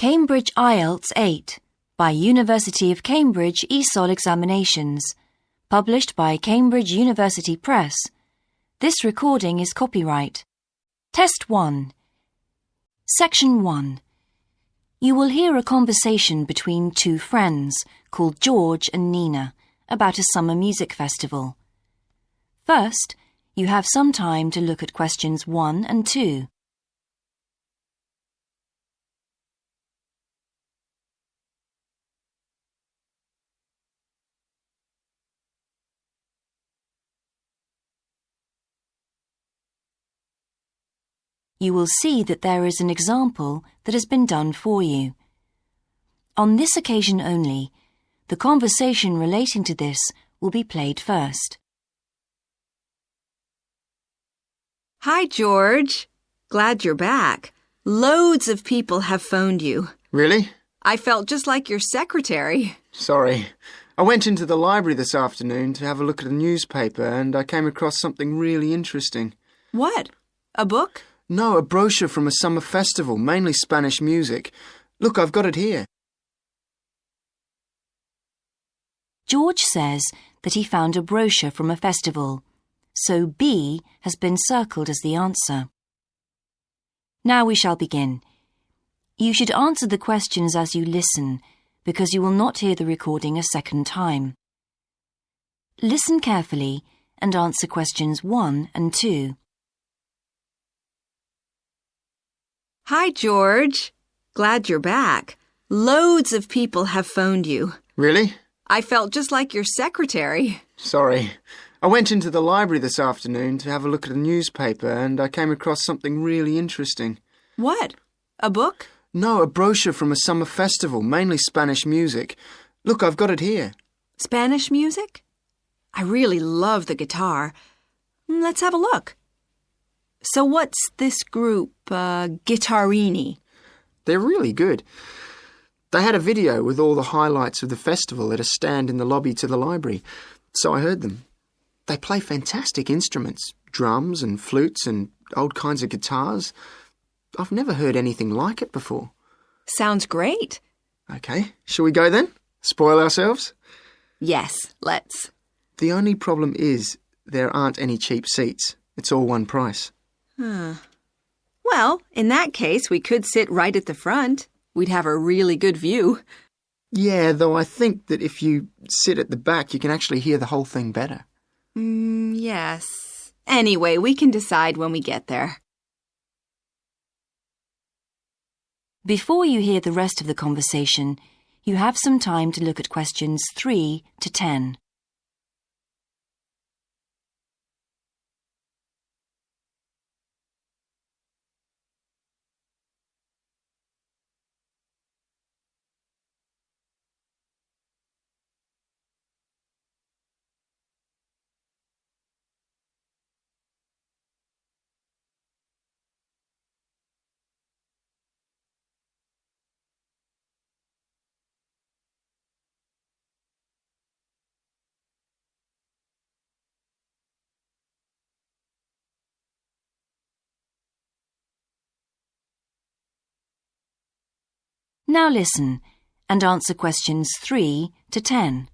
Cambridge IELTS 8 by University of Cambridge ESOL Examinations, published by Cambridge University Press. This recording is copyright. Test 1. Section 1. You will hear a conversation between two friends called George and Nina about a summer music festival. First, you have some time to look at questions 1 and 2. You will see that there is an example that has been done for you. On this occasion only, the conversation relating to this will be played first. Hi, George. Glad you're back. Loads of people have phoned you. Really? I felt just like your secretary. Sorry. I went into the library this afternoon to have a look at a newspaper and I came across something really interesting. What? A book? No, a brochure from a summer festival, mainly Spanish music. Look, I've got it here. George says that he found a brochure from a festival, so B has been circled as the answer. Now we shall begin. You should answer the questions as you listen, because you will not hear the recording a second time. Listen carefully and answer questions 1 and 2. Hi, George. Glad you're back. Loads of people have phoned you. Really? I felt just like your secretary. Sorry. I went into the library this afternoon to have a look at a newspaper and I came across something really interesting. What? A book? No, a brochure from a summer festival, mainly Spanish music. Look, I've got it here. Spanish music? I really love the guitar. Let's have a look. So what's this group, Guittarini? They're really good. They had a video with all the highlights of the festival at a stand in the lobby to the library, so I heard them. They play fantastic instruments, drums and flutes and old kinds of guitars. I've never heard anything like it before. Sounds great. OK, shall we go then? Spoil ourselves? Yes, let's. The only problem is there aren't any cheap seats. It's all one price. Well, in that case, we could sit right at the front. We'd have a really good view. Yeah, though I think that if you sit at the back, you can actually hear the whole thing better. Yes. Anyway, we can decide when we get there. Before you hear the rest of the conversation, you have some time to look at questions 3 to 10. Now listen and answer questions 3 to 10.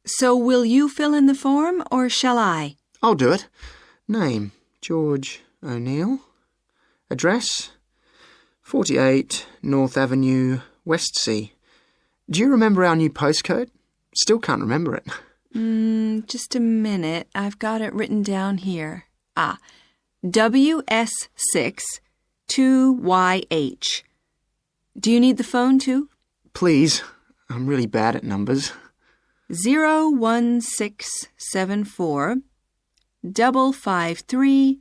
So will you fill in the form or shall I? I'll do it. Name, George O'Neill. Address, 48 North Avenue, Westsea. Do you remember our new postcode? Still can't remember it. Just a minute. I've got it written down here. WS6 2YH. Do you need the phone too? Please. I'm really bad at numbers. 01674 553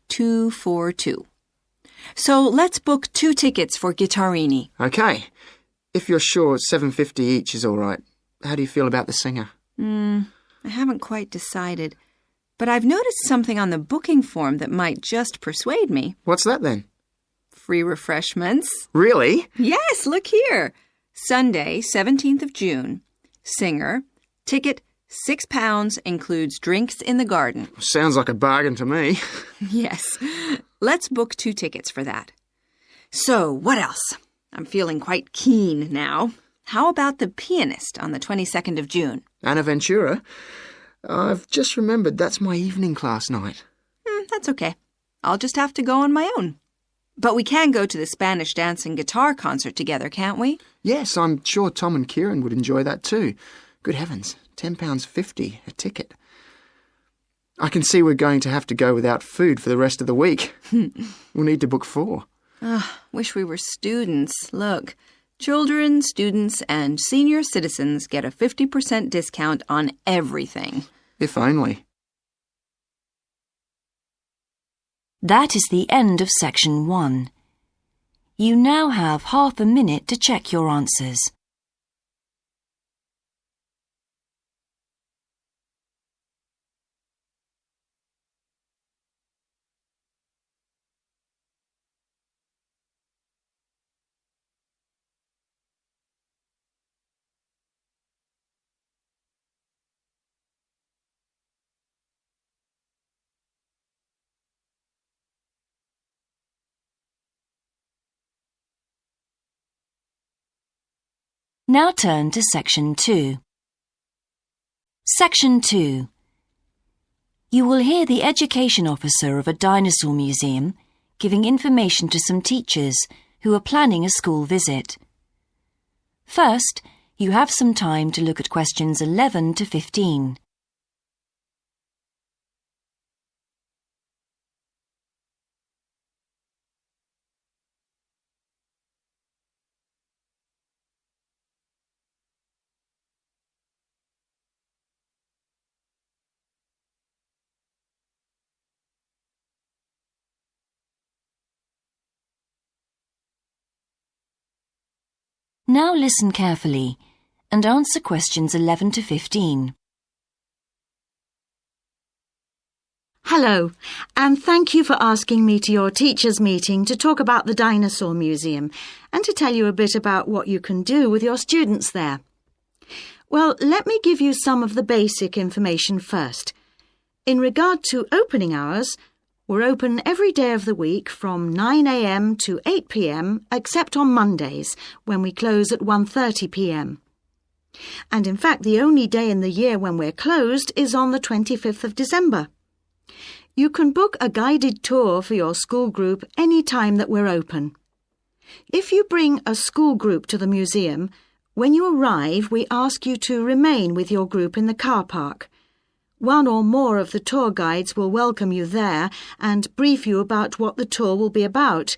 242. So let's book 2 tickets for Guittarini. OK. If you're sure $7.50 each is all right. How do you feel about the singer? I haven't quite decided. But I've noticed something on the booking form that might just persuade me. What's that then? Free refreshments. Really? Yes, look here. Sunday, 17th of June. Singer. Ticket, £6, includes drinks in the garden. Sounds like a bargain to me. Yes. Let's book 2 tickets for that. So, what else? I'm feeling quite keen now. How about the pianist on the 22nd of June? Anna Ventura? I've just remembered that's my evening class night. That's okay. I'll just have to go on my own. But we can go to the Spanish dance and guitar concert together, can't we? Yes, I'm sure Tom and Kieran would enjoy that too. Good heavens, £10.50 a ticket. I can see we're going to have to go without food for the rest of the week. We'll need to book 4. Wish we were students. Look, children, students, and senior citizens get a 50% discount on everything. If only. That is the end of section 1. You now have half a minute to check your answers. Now turn to section 2. Section 2. You will hear the education officer of a dinosaur museum giving information to some teachers who are planning a school visit. First, you have some time to look at questions 11 to 15. Now listen carefully and answer questions 11 to 15. Hello, and thank you for asking me to your teachers' meeting to talk about the Dinosaur Museum and to tell you a bit about what you can do with your students there. Well, let me give you some of the basic information first. In regard to opening hours, we're open every day of the week from 9 a.m. to 8 p.m. except on Mondays, when we close at 1:30 p.m. And in fact, the only day in the year when we're closed is on the 25th of December. You can book a guided tour for your school group any time that we're open. If you bring a school group to the museum, when you arrive, we ask you to remain with your group in the car park. One or more of the tour guides will welcome you there and brief you about what the tour will be about.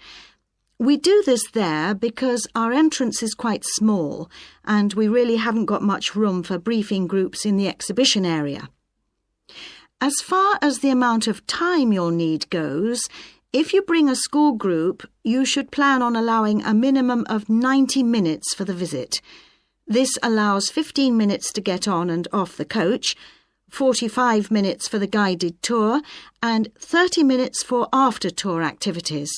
We do this there because our entrance is quite small and we really haven't got much room for briefing groups in the exhibition area. As far as the amount of time you'll need goes, if you bring a school group, you should plan on allowing a minimum of 90 minutes for the visit. This allows 15 minutes to get on and off the coach, 45 minutes for the guided tour, and 30 minutes for after-tour activities.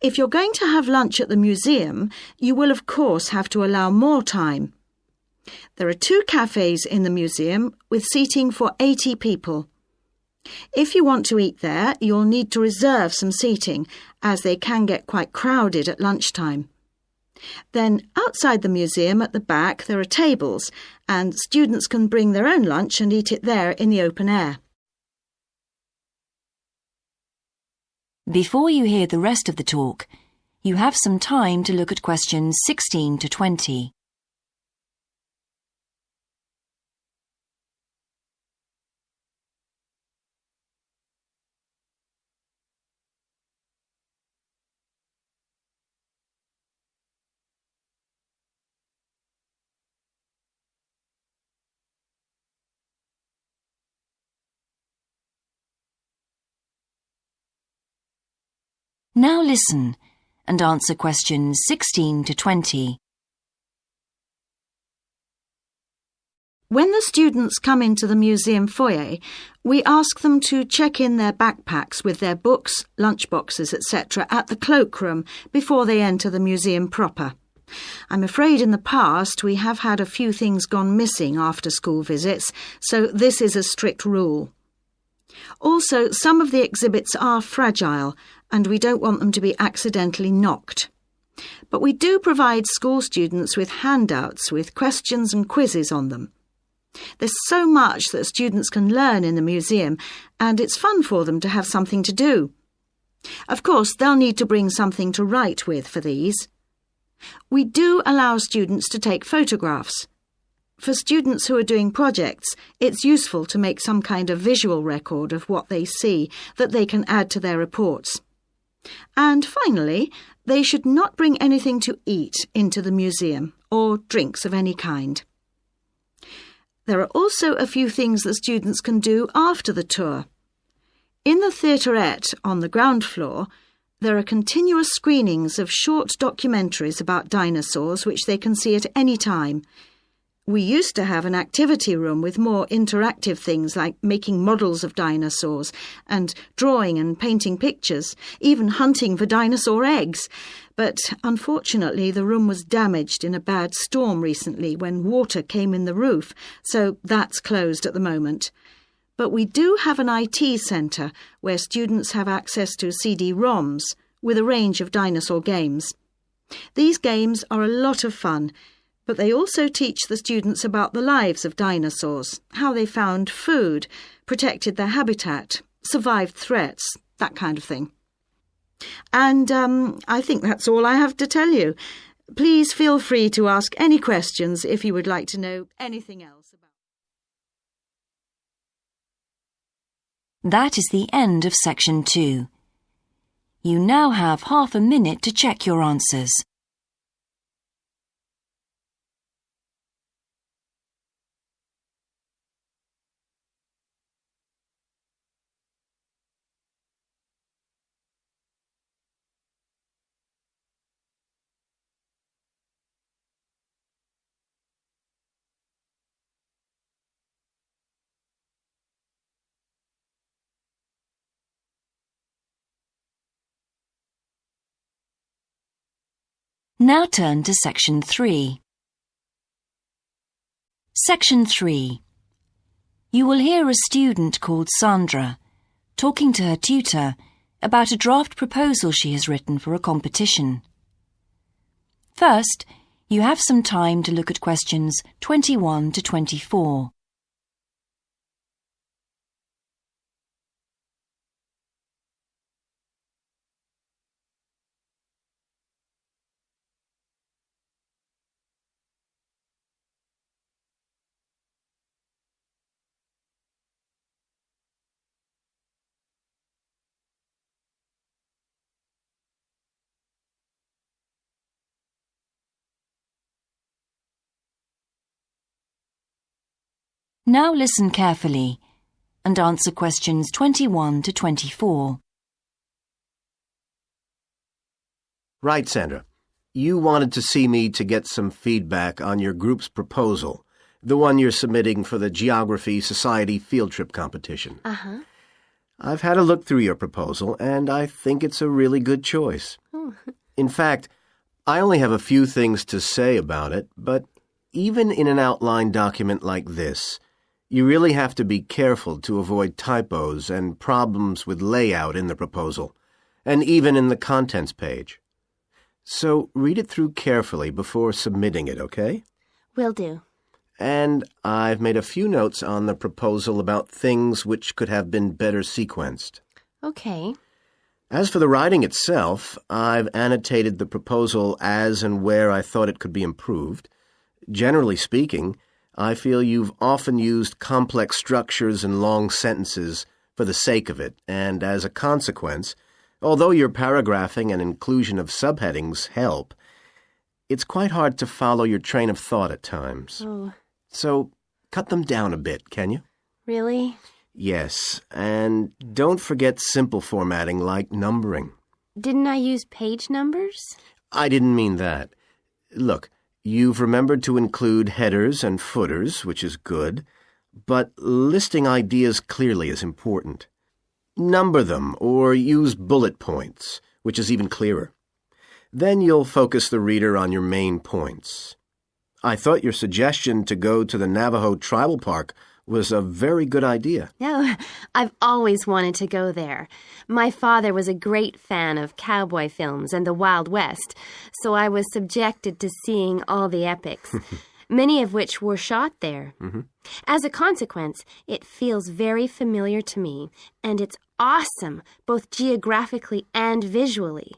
If you're going to have lunch at the museum, you will of course have to allow more time. There are 2 cafes in the museum with seating for 80 people. If you want to eat there, you'll need to reserve some seating, as they can get quite crowded at lunchtime. Then, outside the museum at the back, there are tables, and students can bring their own lunch and eat it there in the open air. Before you hear the rest of the talk, you have some time to look at questions 16 to 20. Now listen and answer questions 16 to 20. When the students come into the museum foyer, we ask them to check in their backpacks with their books, lunchboxes, etc. at the cloakroom before they enter the museum proper. I'm afraid in the past we have had a few things gone missing after school visits, so this is a strict rule. Also, some of the exhibits are fragile, and we don't want them to be accidentally knocked. But we do provide school students with handouts with questions and quizzes on them. There's so much that students can learn in the museum, and it's fun for them to have something to do. Of course, they'll need to bring something to write with for these. We do allow students to take photographs. For students who are doing projects, it's useful to make some kind of visual record of what they see that they can add to their reports. And finally, they should not bring anything to eat into the museum or drinks of any kind. There are also a few things that students can do after the tour. In the theaterette on the ground floor, there are continuous screenings of short documentaries about dinosaurs which they can see at any time. We used to have an activity room with more interactive things like making models of dinosaurs and drawing and painting pictures, even hunting for dinosaur eggs. But unfortunately, the room was damaged in a bad storm recently when water came in the roof, so that's closed at the moment. But we do have an IT centre where students have access to CD-ROMs with a range of dinosaur games. These games are a lot of fun, but they also teach the students about the lives of dinosaurs, how they found food, protected their habitat, survived threats, that kind of thing. And I think that's all I have to tell you. Please feel free to ask any questions if you would like to know anything else about. That is the end of section 2. You now have half a minute to check your answers. Now turn to section 3. Section 3. You will hear a student called Sandra talking to her tutor about a draft proposal she has written for a competition. First, you have some time to look at questions 21 to 24. Now listen carefully and answer questions 21 to 24. Right, Sandra. You wanted to see me to get some feedback on your group's proposal, the one you're submitting for the Geography Society field trip competition. Uh-huh. I've had a look through your proposal, and I think it's a really good choice. In fact, I only have a few things to say about it, but even in an outline document like this, you really have to be careful to avoid typos and problems with layout in the proposal, and even in the contents page. So read it through carefully before submitting it, okay? Will do. And I've made a few notes on the proposal about things which could have been better sequenced. Okay. As for the writing itself, I've annotated the proposal as and where I thought it could be improved. Generally speaking, I feel you've often used complex structures and long sentences for the sake of it, and as a consequence, although your paragraphing and inclusion of subheadings help, it's quite hard to follow your train of thought at times. Oh, So cut them down a bit, can you? really? Yes, and don't forget simple formatting like numbering. Didn't I use page numbers? I didn't mean that. Look, you've remembered to include headers and footers, which is good, but listing ideas clearly is important. Number them or use bullet points, which is even clearer. Then you'll focus the reader on your main points. I thought your suggestion to go to the Navajo Tribal Park was a very good idea. No, I've always wanted to go there. My father was a great fan of cowboy films and the Wild West, so I was subjected to seeing all the epics, many of which were shot there. As a consequence, it feels very familiar to me, and it's awesome, both geographically and visually.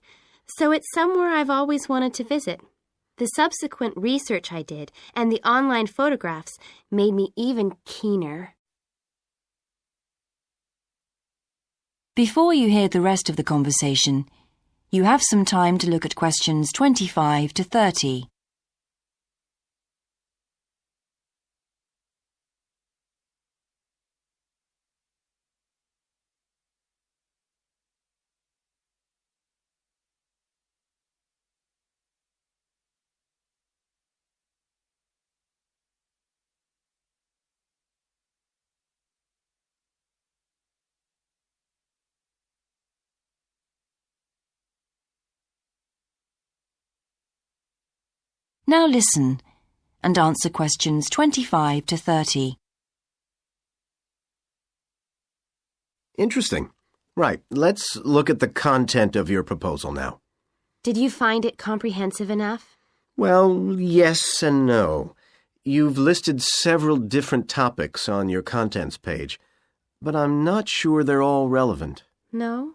So it's somewhere I've always wanted to visit. The subsequent research I did and the online photographs made me even keener. Before you hear the rest of the conversation, you have some time to look at questions 25 to 30. Now listen and answer questions 25 to 30. Interesting. Right, let's look at the content of your proposal now. Did you find it comprehensive enough? Well, yes and no. You've listed several different topics on your contents page, but I'm not sure they're all relevant. No?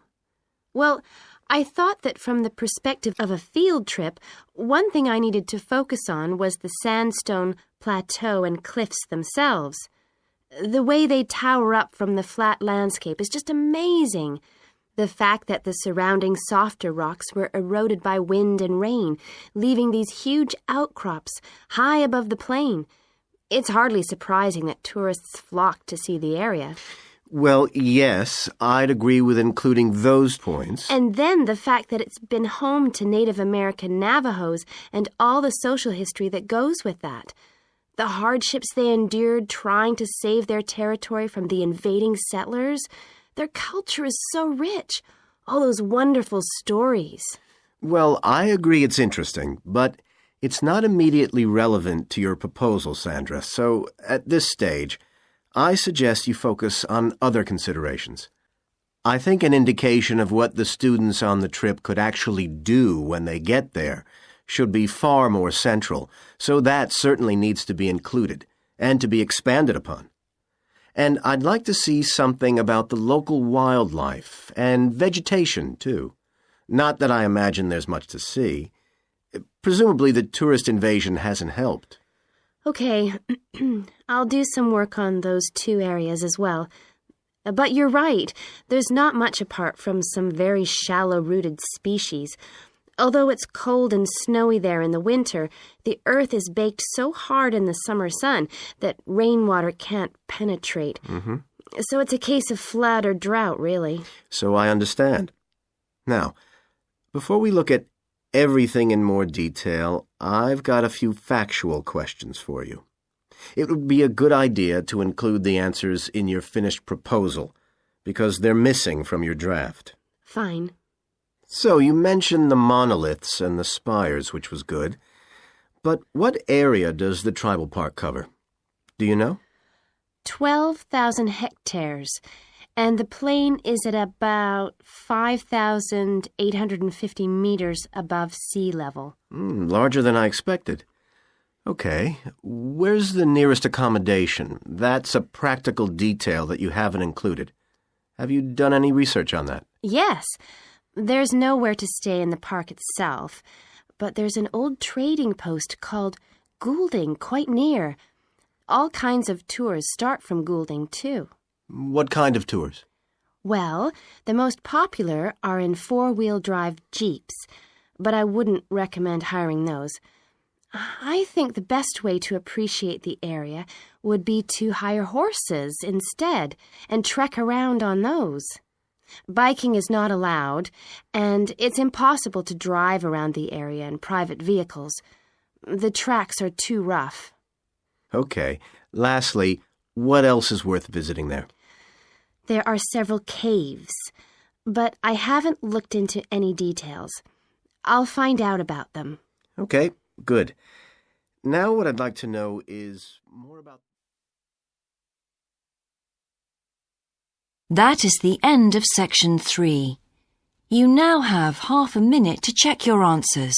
Well, I thought that from the perspective of a field trip, one thing I needed to focus on was the sandstone plateau and cliffs themselves. The way they tower up from the flat landscape is just amazing. The fact that the surrounding softer rocks were eroded by wind and rain, leaving these huge outcrops high above the plain. It's hardly surprising that tourists flock to see the area. Well, yes, I'd agree with including those points. And then the fact that it's been home to Native American Navajos and all the social history that goes with that. The hardships they endured trying to save their territory from the invading settlers. Their culture is so rich. All those wonderful stories. Well, I agree it's interesting, but it's not immediately relevant to your proposal, Sandra. So, at this stage, I suggest you focus on other considerations. I think an indication of what the students on the trip could actually do when they get there should be far more central, so that certainly needs to be included and to be expanded upon. And I'd like to see something about the local wildlife and vegetation, too. Not that I imagine there's much to see. Presumably the tourist invasion hasn't helped. Okay, I'll do some work on those two areas as well. But you're right, there's not much apart from some very shallow-rooted species. Although it's cold and snowy there in the winter, the earth is baked so hard in the summer sun that rainwater can't penetrate. So it's a case of flood or drought, really. So I understand. Now, before we look at everything in more detail, I've got a few factual questions for you. It would be a good idea to include the answers in your finished proposal, because they're missing from your draft. Fine. So you mentioned the monoliths and the spires, which was good. But what area does the tribal park cover? Do you know? 12,000 hectares, and the plain is at about 5,850 meters above sea level. Larger than I expected. Okay, where's the nearest accommodation? That's a practical detail that you haven't included. Have you done any research on that? Yes, there's nowhere to stay in the park itself, but there's an old trading post called Goulding quite near. All kinds of tours start from Goulding, too. What kind of tours? Well, the most popular are in four-wheel drive Jeeps, but I wouldn't recommend hiring those. I think the best way to appreciate the area would be to hire horses instead and trek around on those. Biking is not allowed, and it's impossible to drive around the area in private vehicles. The tracks are too rough. Okay. Lastly, what else is worth visiting there? There are several caves, but I haven't looked into any details. I'll find out about them. Okay, good. Now what I'd like to know is more about... That is the end of section 3. You now have half a minute to check your answers.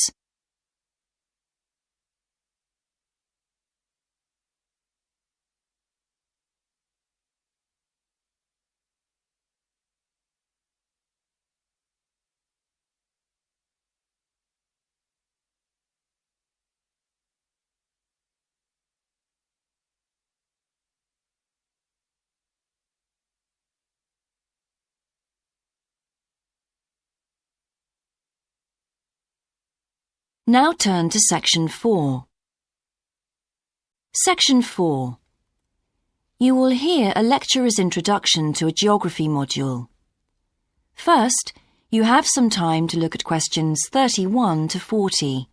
Now turn to section 4. Section 4. You will hear a lecturer's introduction to a geography module. First, you have some time to look at questions 31 to 40.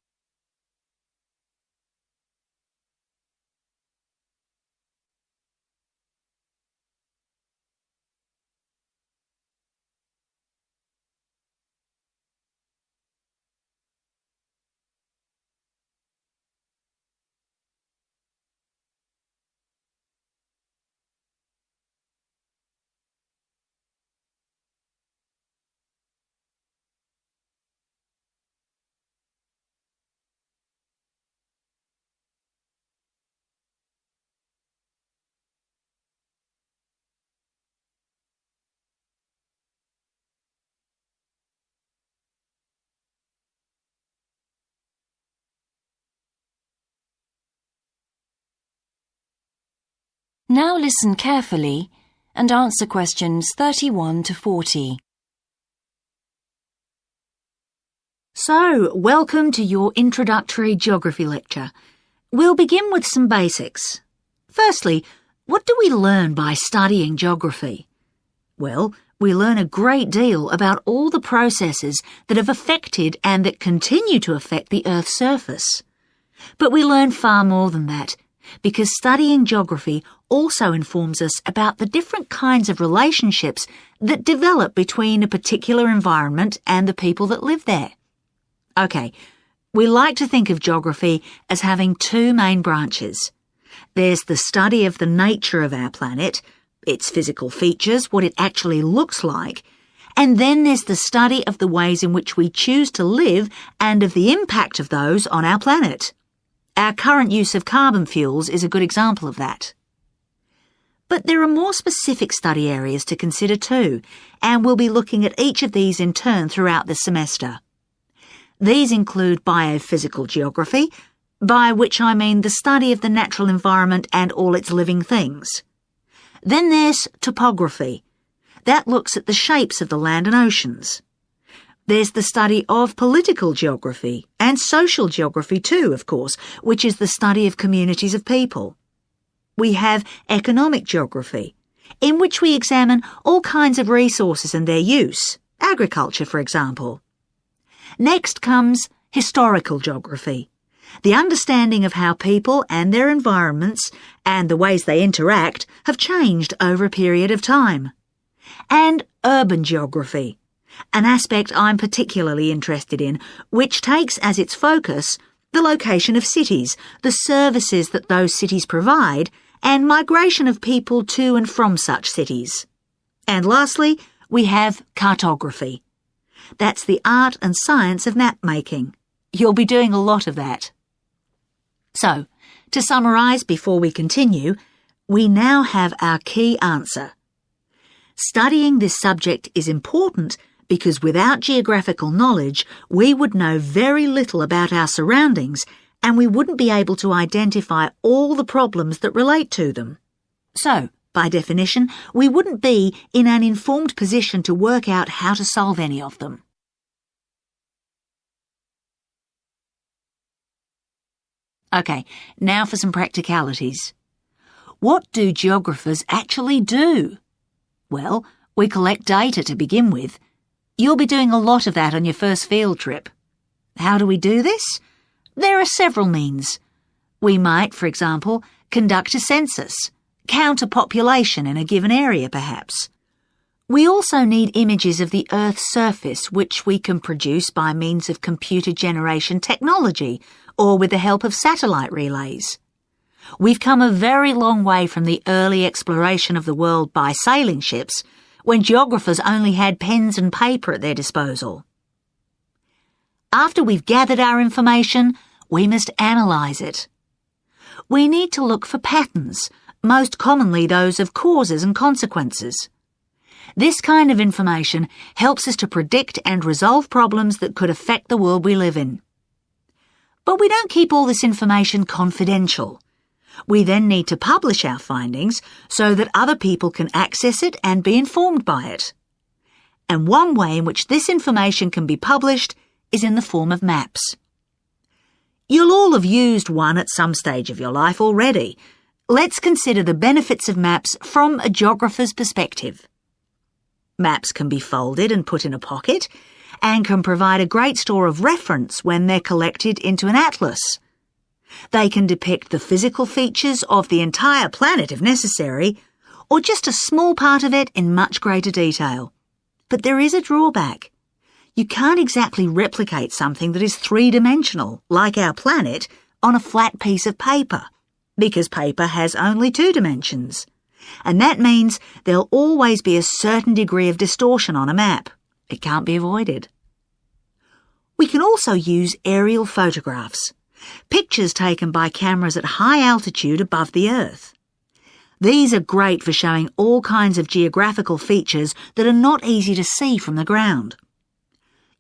Now listen carefully and answer questions 31 to 40. So, welcome to your introductory geography lecture. We'll begin with some basics. Firstly, what do we learn by studying geography? Well, we learn a great deal about all the processes that have affected and that continue to affect the Earth's surface. But we learn far more than that, because studying geography also informs us about the different kinds of relationships that develop between a particular environment and the people that live there. Okay, we like to think of geography as having two main branches. There's the study of the nature of our planet, its physical features, what it actually looks like, and then there's the study of the ways in which we choose to live and of the impact of those on our planet. Our current use of carbon fuels is a good example of that. But there are more specific study areas to consider too, and we'll be looking at each of these in turn throughout the semester. These include biophysical geography, by which I mean the study of the natural environment and all its living things. Then there's topography. That looks at the shapes of the land and oceans. There's the study of political geography, and social geography too, of course, which is the study of communities of people. We have economic geography, in which we examine all kinds of resources and their use, agriculture, for example. Next comes historical geography, the understanding of how people and their environments and the ways they interact have changed over a period of time. And urban geography, an aspect I'm particularly interested in, which takes as its focus the location of cities, the services that those cities provide, and migration of people to and from such cities. And lastly, we have cartography. That's the art and science of map making. You'll be doing a lot of that. So, to summarise before we continue, we now have our key answer. Studying this subject is important because without geographical knowledge, we would know very little about our surroundings and we wouldn't be able to identify all the problems that relate to them. So, by definition, we wouldn't be in an informed position to work out how to solve any of them. Okay, now for some practicalities. What do geographers actually do? Well, we collect data to begin with. You'll be doing a lot of that on your first field trip. How do we do this? There are several means. We might, for example, conduct a census, count a population in a given area perhaps. We also need images of the Earth's surface which we can produce by means of computer generation technology or with the help of satellite relays. We've come a very long way from the early exploration of the world by sailing ships, when geographers only had pens and paper at their disposal. After we've gathered our information, we must analyse it. We need to look for patterns, most commonly those of causes and consequences. This kind of information helps us to predict and resolve problems that could affect the world we live in. But we don't keep all this information confidential. We then need to publish our findings so that other people can access it and be informed by it. And one way in which this information can be published is in the form of maps. You'll all have used one at some stage of your life already. Let's consider the benefits of maps from a geographer's perspective. Maps can be folded and put in a pocket and can provide a great store of reference when they're collected into an atlas. They can depict the physical features of the entire planet if necessary, or just a small part of it in much greater detail. But there is a drawback. You can't exactly replicate something that is three-dimensional, like our planet, on a flat piece of paper, because paper has only 2 dimensions. And that means there'll always be a certain degree of distortion on a map. It can't be avoided. We can also use aerial photographs, pictures taken by cameras at high altitude above the Earth. These are great for showing all kinds of geographical features that are not easy to see from the ground.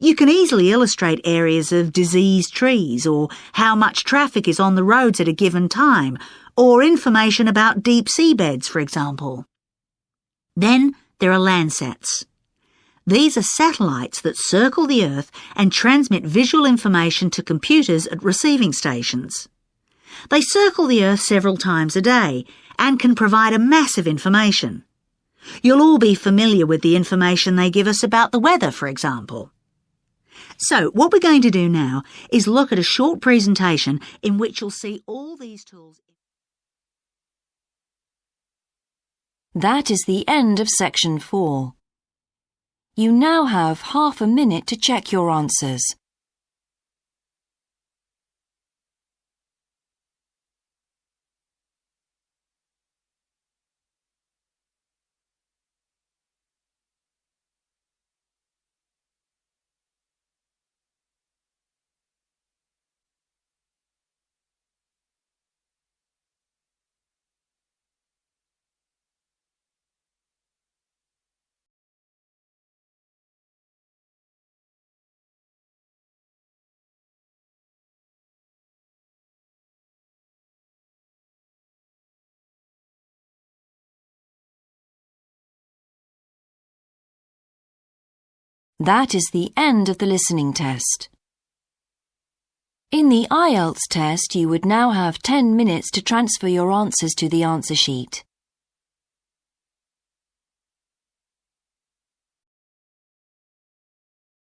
You can easily illustrate areas of diseased trees, or how much traffic is on the roads at a given time, or information about deep seabeds, for example. Then there are Landsats. These are satellites that circle the Earth and transmit visual information to computers at receiving stations. They circle the Earth several times a day and can provide a massive information. You'll all be familiar with the information they give us about the weather, for example. So what we're going to do now is look at a short presentation in which you'll see all these tools. That is the end of section 4. You now have half a minute to check your answers. That is the end of the listening test. In the IELTS test, you would now have 10 minutes to transfer your answers to the answer sheet.